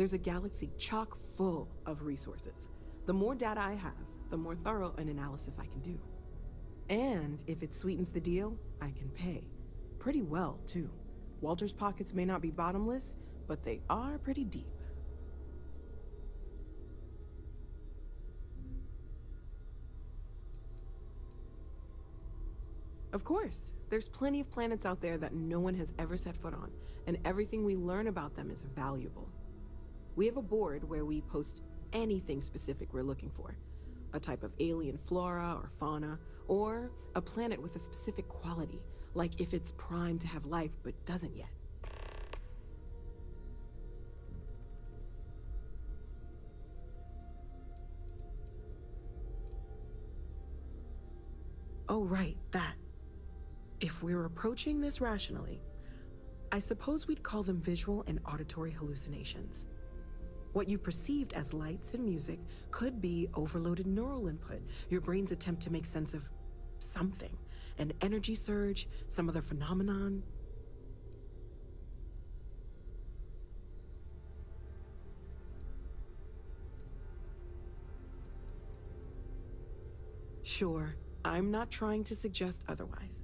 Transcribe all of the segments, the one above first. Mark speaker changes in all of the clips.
Speaker 1: There's a galaxy chock full of resources. The more data I have, the more thorough an analysis I can do. And if it sweetens the deal, I can pay. Pretty well, too. Walter's pockets may not be bottomless, but they are pretty deep. Of course, there's plenty of planets out there that no one has ever set foot on, and everything we learn about them is valuable. We have a board where we post anything specific we're looking for. A type of alien flora or fauna, or a planet with a specific quality, like if it's primed to have life but doesn't yet. Oh, right, that. If we're approaching this rationally, I suppose we'd call them visual and auditory hallucinations. What you perceived as lights and music could be overloaded neural input, your brain's attempt to make sense of something. An energy surge, some other phenomenon. Sure, I'm not trying to suggest otherwise.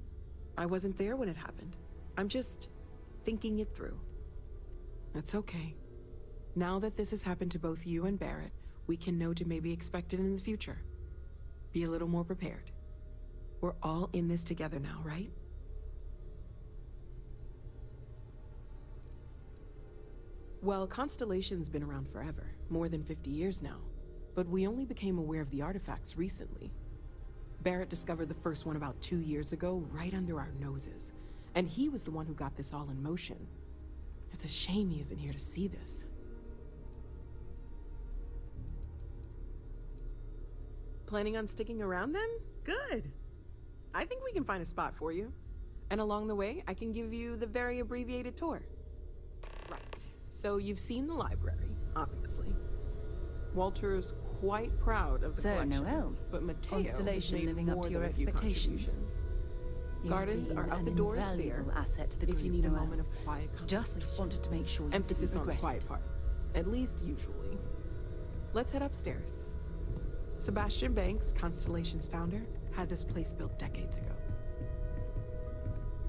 Speaker 1: I wasn't there when it happened. I'm just thinking it through. It's okay. Now that this has happened to both you and Barrett, we can know to maybe expect it in the future. Be a little more prepared. We're all in this together now, right? Well, Constellation's been around forever, more than 50 years now. But we only became aware of the artifacts recently. Barrett discovered the first one about 2 years ago, right under our noses. And he was the one who got this all in motion. It's a shame he isn't here to see this. Planning on sticking around then? Good. I think we can find a spot for you. And along the way, I can give you the very abbreviated tour. Right. So you've seen the library, obviously. Walter's quite proud of the collection.
Speaker 2: Noel,
Speaker 1: but Mateo
Speaker 2: Constellation
Speaker 1: has made
Speaker 2: living up
Speaker 1: more
Speaker 2: to
Speaker 1: than
Speaker 2: your
Speaker 1: a few
Speaker 2: expectations.
Speaker 1: contributions.
Speaker 2: You've
Speaker 1: Gardens
Speaker 2: been
Speaker 1: are out
Speaker 2: an
Speaker 1: the doors there,
Speaker 2: invaluable asset to the
Speaker 1: if
Speaker 2: group,
Speaker 1: you need a
Speaker 2: Noel.
Speaker 1: moment of quiet
Speaker 2: Just
Speaker 1: contemplation.
Speaker 2: wanted to make sure you
Speaker 1: Emphasis
Speaker 2: didn't
Speaker 1: on the
Speaker 2: regret
Speaker 1: quiet
Speaker 2: it.
Speaker 1: part. At least usually. Let's head upstairs. Sebastian Banks, Constellation's founder, had this place built decades ago.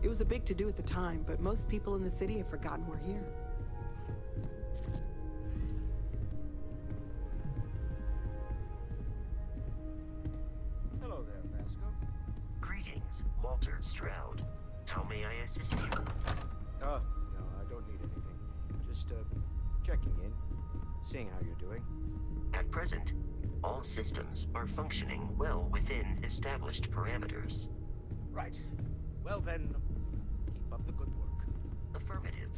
Speaker 1: It was a big to-do at the time, but most people in the city have forgotten we're here.
Speaker 3: Hello there, Vasco.
Speaker 4: Greetings, Walter Stroud. How may I assist you?
Speaker 3: Oh, no, I don't need anything. Just, checking in, seeing how you're doing.
Speaker 4: At present, all systems are functioning well within established parameters.
Speaker 3: Right. Well then, keep up the good work.
Speaker 4: Affirmative.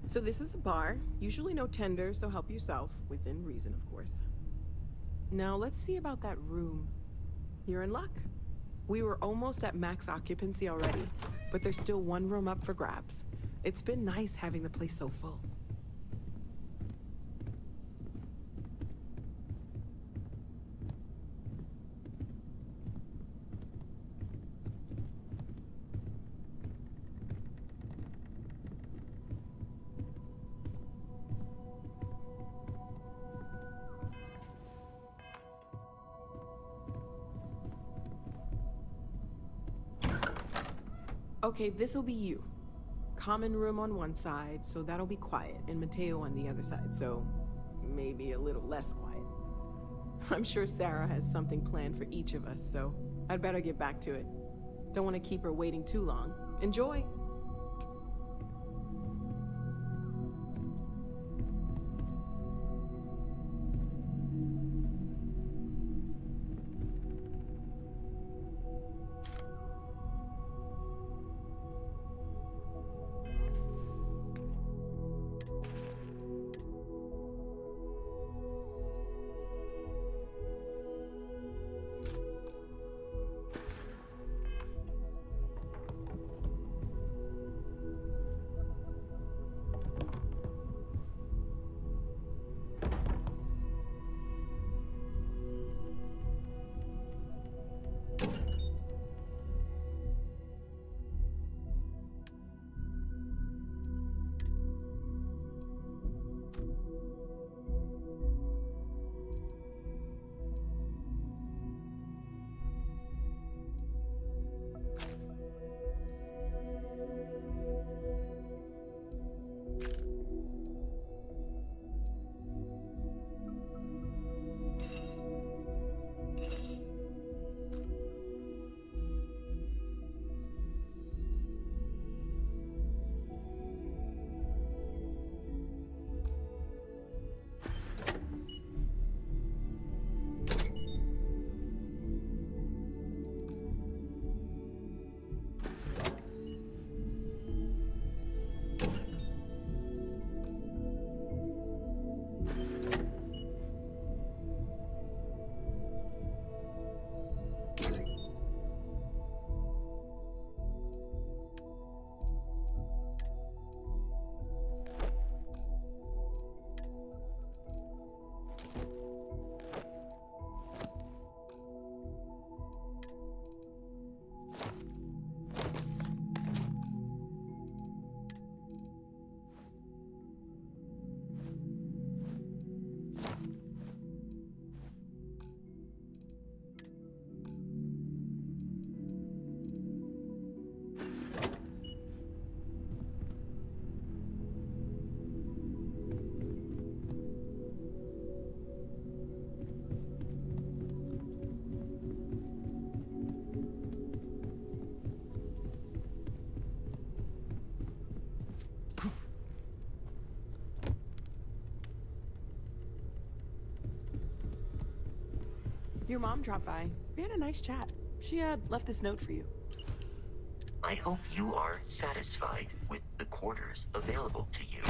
Speaker 1: So this is the bar. Usually no tender, so help yourself. Within reason, of course. Now let's see about that room. You're in luck. We were almost at max occupancy already, but there's still one room up for grabs. It's been nice having the place so full. Okay, this'll be you. Common room on one side, so that'll be quiet, and Mateo on the other side, so maybe a little less quiet. I'm sure Sarah has something planned for each of us, so I'd better get back to it. Don't want to keep her waiting too long. Enjoy! Your mom dropped by. We had a nice chat. She left this note for you.
Speaker 4: I hope you are satisfied with the quarters available to you.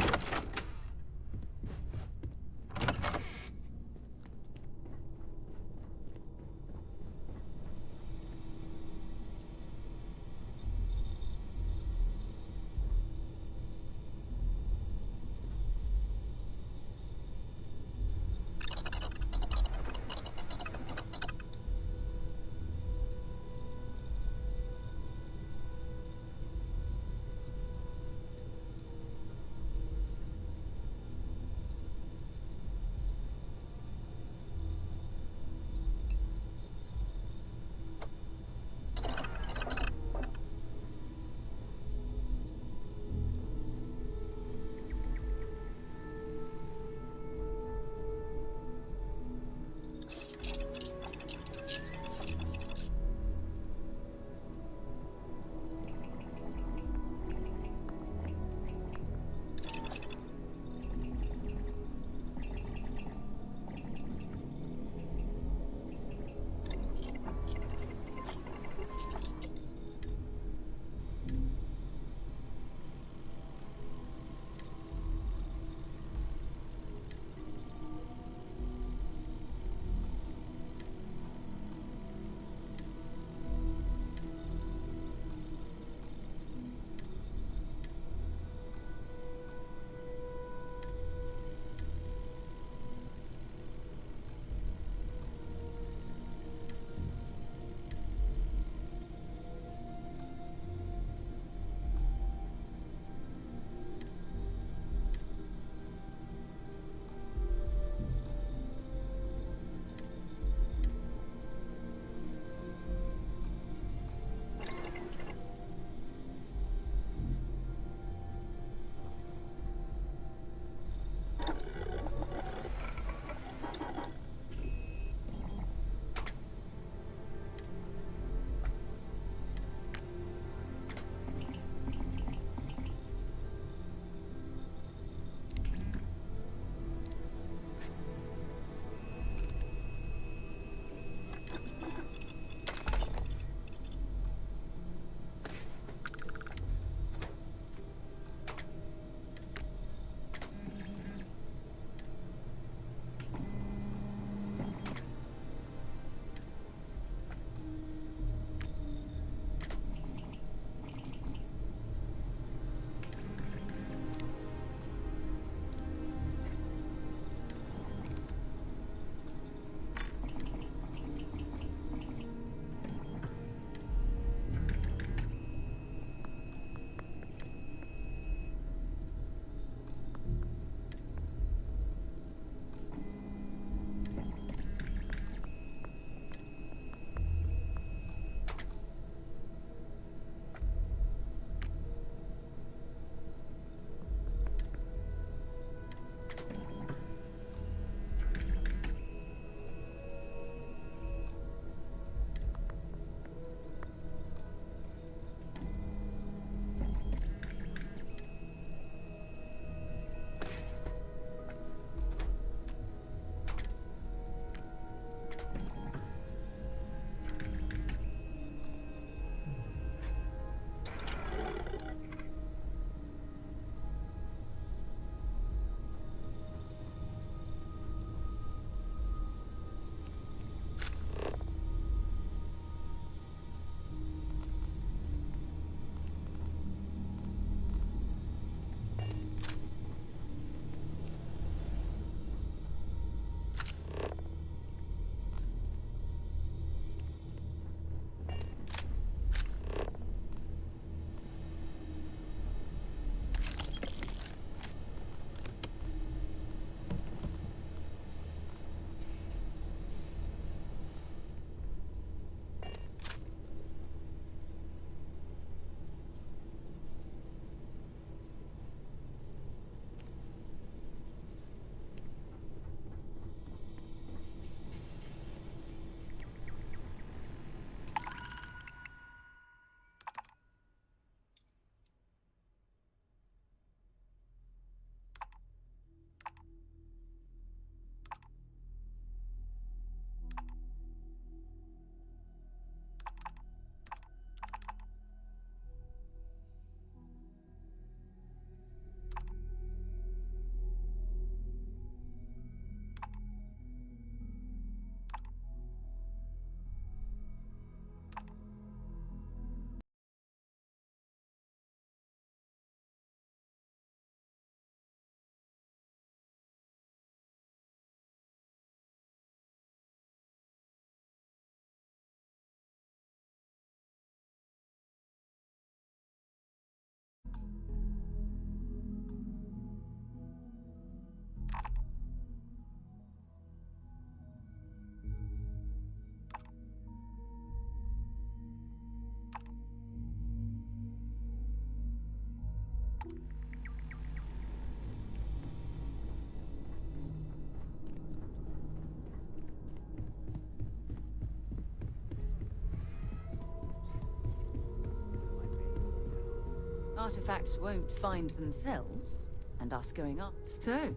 Speaker 2: artifacts won't find themselves, and us going up. So,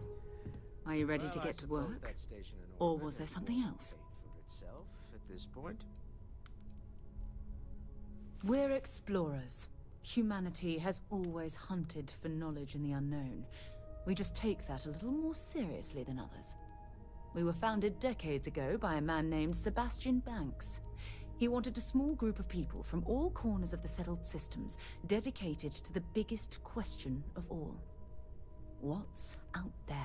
Speaker 2: are you ready to
Speaker 3: Well, I
Speaker 2: get to
Speaker 3: suppose
Speaker 2: work?
Speaker 3: that station in
Speaker 2: Or
Speaker 3: orbit
Speaker 2: was there
Speaker 3: is
Speaker 2: something
Speaker 3: more
Speaker 2: else?
Speaker 3: paid for itself at this point.
Speaker 2: We're explorers. Humanity has always hunted for knowledge in the unknown. We just take that a little more seriously than others. We were founded decades ago by a man named Sebastian Banks. He wanted a small group of people from all corners of the settled systems dedicated to the biggest question of all. What's out there?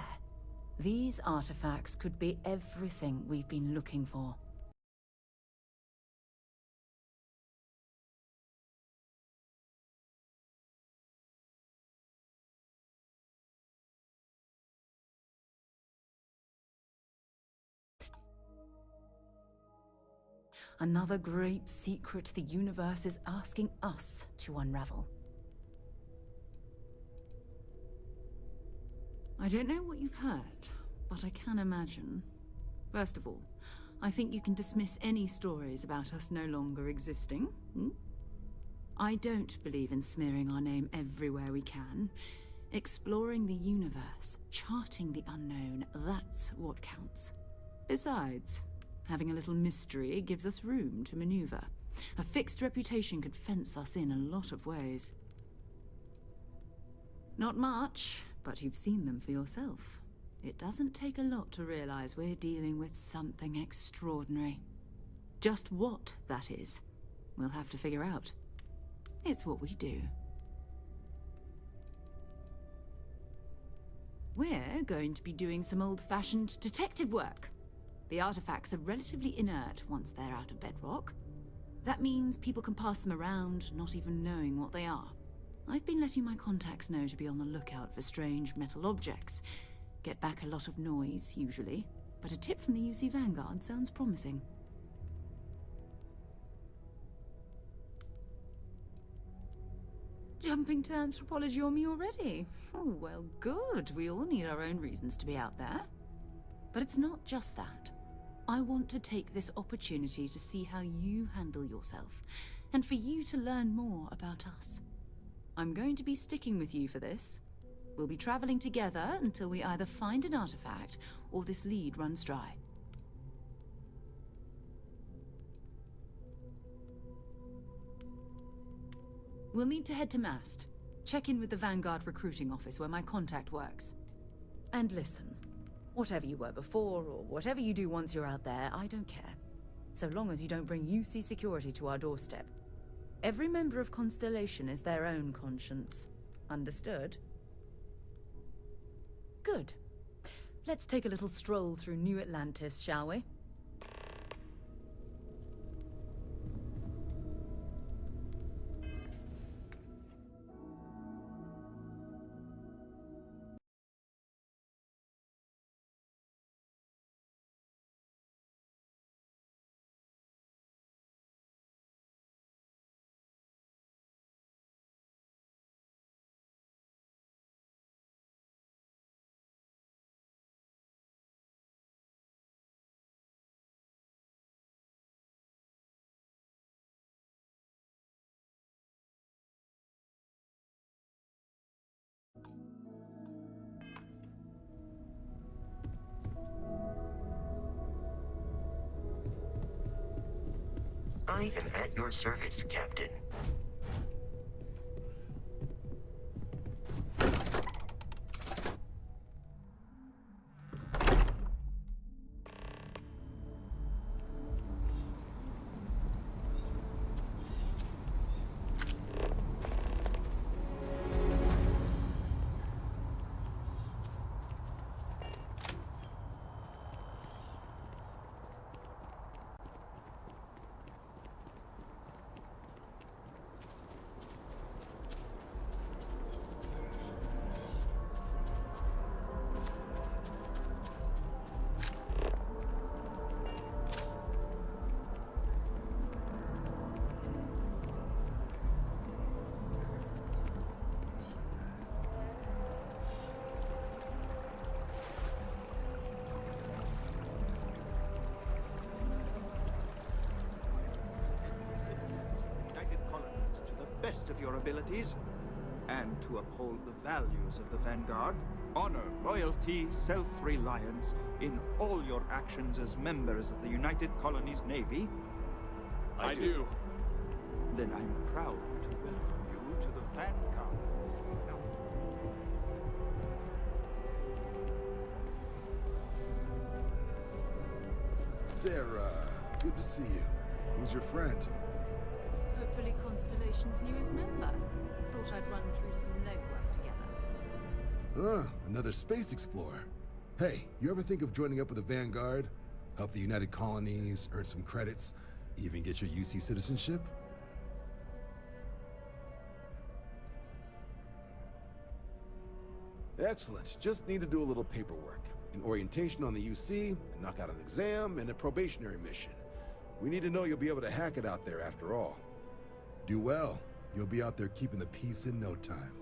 Speaker 2: These artifacts could be everything we've been looking for. Another great secret the universe is asking us to unravel. I don't know what you've heard, but I can imagine. First of all, I think you can dismiss any stories about us no longer existing. I don't believe in smearing our name everywhere we can. Exploring the universe, charting the unknown, that's what counts. Besides, having a little mystery gives us room to maneuver. A fixed reputation could fence us in a lot of ways. Not much, but you've seen them for yourself. It doesn't take a lot to realize we're dealing with something extraordinary. Just what that is, we'll have to figure out. It's what we do. We're going to be doing some old-fashioned detective work. The artifacts are relatively inert once they're out of bedrock. That means people can pass them around, not even knowing what they are. I've been letting my contacts know to be on the lookout for strange metal objects. Get back a lot of noise, usually, but a tip from the UC Vanguard sounds promising. Jumping to anthropology on me already? Oh, well, good. We all need our own reasons to be out there. But it's not just that. I want to take this opportunity to see how you handle yourself, and for you to learn more about us. I'm going to be sticking with you for this. We'll be traveling together until we either find an artifact or this lead runs dry. We'll need to head to Mast. Check in with the Vanguard recruiting office where my contact works. And listen, whatever you were before or whatever you do once you're out there, I don't care. So long as you don't bring UC security to our doorstep. Every member of Constellation is their own conscience. Understood? Good. Let's take a little stroll through New Atlantis, shall we?
Speaker 4: I am at your service, Captain.
Speaker 5: United Colonies to the best of your abilities, and to uphold the values of the Vanguard. Honor, loyalty, self-reliance in all your actions as members of the United Colonies Navy.
Speaker 6: I do.
Speaker 5: Then I'm proud to welcome you to the Vanguard. Now,
Speaker 7: Sarah, good to see you. Who's your friend?
Speaker 2: Hopefully Constellation's newest member. Thought I'd run through some legwork together.
Speaker 7: Another space explorer. Hey, you ever think of joining up with the Vanguard? Help the United Colonies, earn some credits, even get your UC citizenship? Excellent. Just need to do a little paperwork. An orientation on the UC, and knock out an exam, and a probationary mission. We need to know you'll be able to hack it out there after all. Do well. You'll be out there keeping the peace in no time.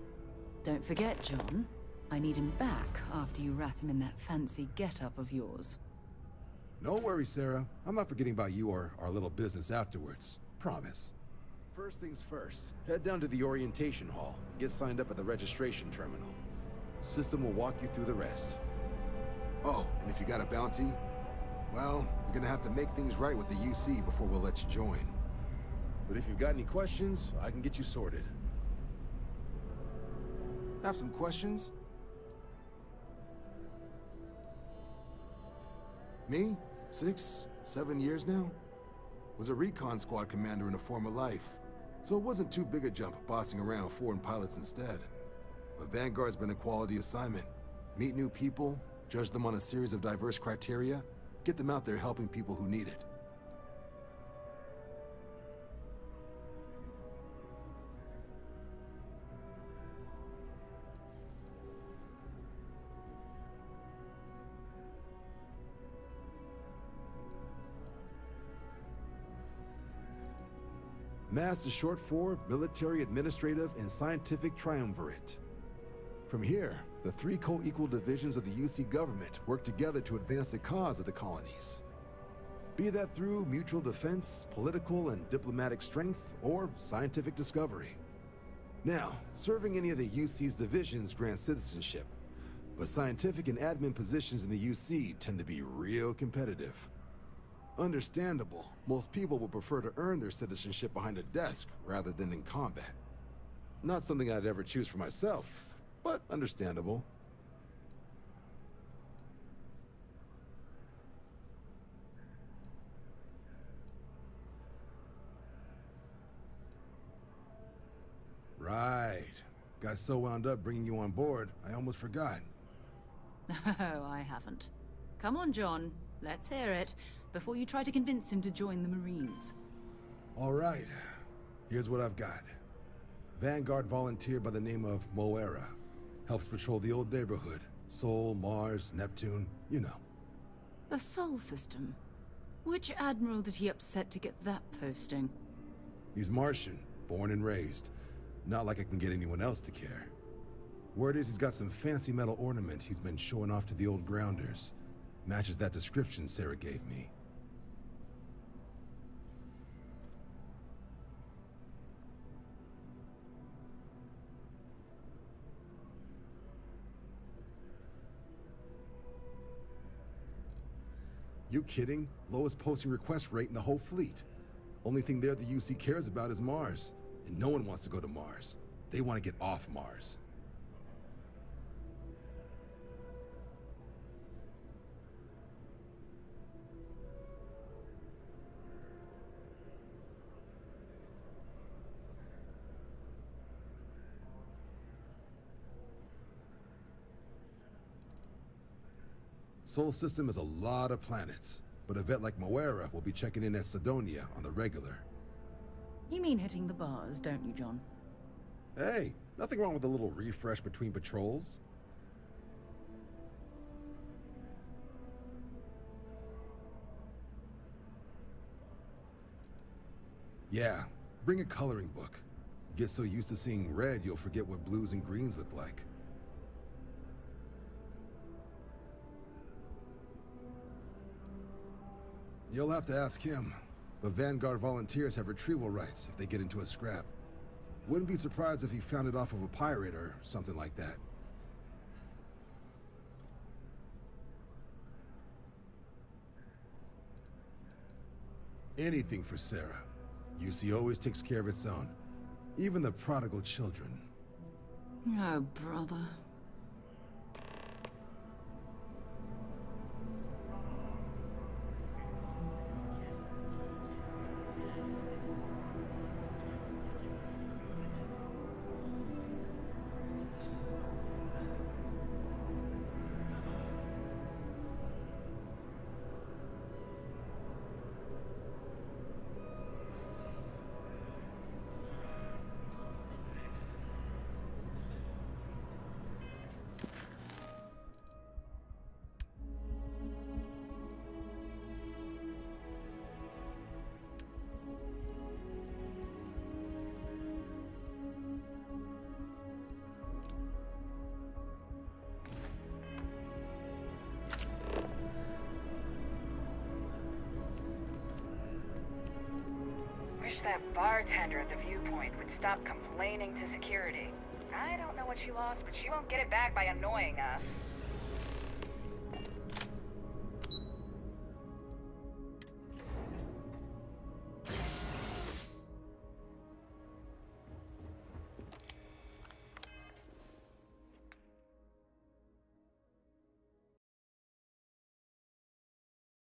Speaker 2: Don't forget, John. I need him back after you wrap him in that fancy get-up of yours.
Speaker 7: No worries, Sarah. I'm not forgetting about you or our little business afterwards. Promise. First things first, head down to the orientation hall. Get signed up at the registration terminal. System will walk you through the rest. Oh, and if you got a bounty, well, you're gonna have to make things right with the UC before we'll let you join. But if you've got any questions, I can get you sorted. Have some questions? Me? 6, 7 years now? Was a recon squad commander in a former life, so it wasn't too big a jump bossing around foreign pilots instead. But Vanguard's been a quality assignment. Meet new people, judge them on a series of diverse criteria, get them out there helping people who need it. MASS is short for Military, Administrative, and Scientific Triumvirate. From here, the 3 co-equal divisions of the UC government work together to advance the cause of the colonies. Be that through mutual defense, political and diplomatic strength, or scientific discovery. Now, serving any of the UC's divisions grants citizenship, but scientific and admin positions in the UC tend to be real competitive. Understandable. Most people would prefer to earn their citizenship behind a desk rather than in combat. Not something I'd ever choose for myself, but understandable. Right. Got so wound up bringing you on board, I almost forgot.
Speaker 2: Oh, I haven't. Come on, John. Let's hear it, before you try to convince him to join the Marines.
Speaker 7: All right. Here's what I've got. Vanguard volunteer by the name of Moera. Helps patrol the old neighborhood. Sol, Mars, Neptune, you know.
Speaker 2: The Sol system. Which admiral did he upset to get that posting?
Speaker 7: He's Martian, born and raised. Not like I can get anyone else to care. Word is he's got some fancy metal ornament he's been showing off to the old grounders. Matches that description Sarah gave me. You kidding? Lowest posting request rate in the whole fleet. Only thing there the UC cares about is Mars. And no one wants to go to Mars. They want to get off Mars. Sol system is a lot of planets, but a vet like Moera will be checking in at Sidonia on the regular.
Speaker 2: You mean hitting the bars, don't you, John?
Speaker 7: Hey, nothing wrong with a little refresh between patrols. Yeah, bring a coloring book. You get so used to seeing red, you'll forget what blues and greens look like. You'll have to ask him, but Vanguard volunteers have retrieval rights if they get into a scrap. Wouldn't be surprised if he found it off of a pirate or something like that. Anything for Sarah. UC always takes care of its own. Even the prodigal children.
Speaker 2: Oh, brother.
Speaker 8: Wish that bartender at the viewpoint would stop complaining to security. I don't know what she lost, but she won't get it back by annoying us.